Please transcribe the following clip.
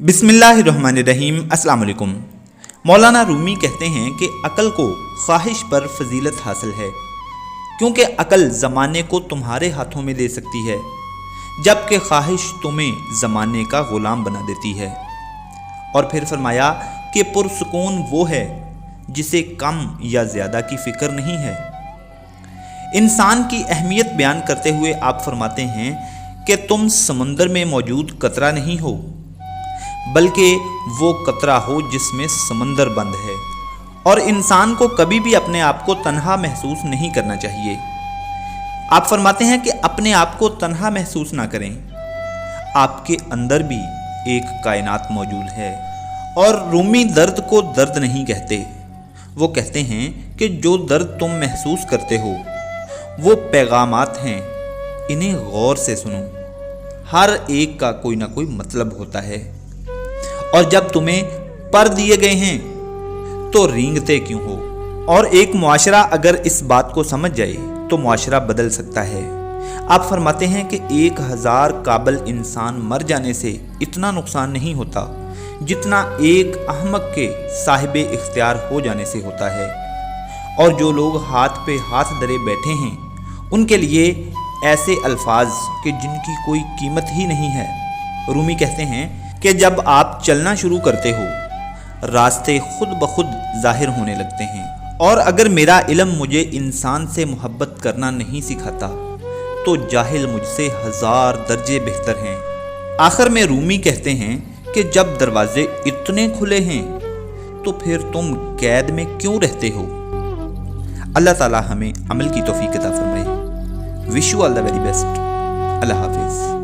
बिस्मिल्लाहिर्रहमानिर्रहीम। अस्सलाम वालेकुम। मौलाना रूमी कहते हैं कि अक़ल को ख्वाहिश पर फजीलत हासिल है, क्योंकि अक़ल ज़माने को तुम्हारे हाथों में दे सकती है, जबकि ख्वाहिश तुम्हें ज़माने का ग़ुलाम बना देती है। और फिर फरमाया कि पुरसुकून वो है जिसे कम या ज़्यादा की फ़िक्र नहीं है। इंसान की अहमियत बयान करते हुए आप फरमाते हैं कि तुम समुंदर में मौजूद कतरा नहीं हो, बल्कि वो कतरा हो जिसमें समंदर बंद है। और इंसान को कभी भी अपने आप को तन्हा महसूस नहीं करना चाहिए। आप फरमाते हैं कि अपने आप को तन्हा महसूस ना करें, आपके अंदर भी एक कायनात मौजूद है। और रूमी दर्द को दर्द नहीं कहते, वो कहते हैं कि जो दर्द तुम महसूस करते हो वो पैगामात हैं, इन्हें गौर से सुनो। हर एक का कोई ना कोई मतलब होता है, और जब तुम्हें पर दिए गए हैं तो रेंगते क्यों हो। और एक मुआशरा अगर इस बात को समझ जाए तो मुआशरा बदल सकता है। आप फरमाते हैं कि 1000 काबिल इंसान मर जाने से इतना नुकसान नहीं होता जितना एक अहमक के साहिब इख्तियार हो जाने से होता है। और जो लोग हाथ पे हाथ धरे बैठे हैं उनके लिए ऐसे अल्फाज कि जिनकी कोई कीमत ही नहीं है। रूमी कहते हैं कि जब आप चलना शुरू करते हो रास्ते खुद ब खुद जाहिर होने लगते हैं। और अगर मेरा इल्म मुझे इंसान से मोहब्बत करना नहीं सिखाता तो जाहिल मुझसे 1000 दर्जे बेहतर हैं। आखिर में रूमी कहते हैं कि जब दरवाजे इतने खुले हैं तो फिर तुम कैद में क्यों रहते हो। अल्लाह ताला हमें अमल की तौफीक अता फरमाए। Wish you all the very best. Allah हाफिज़।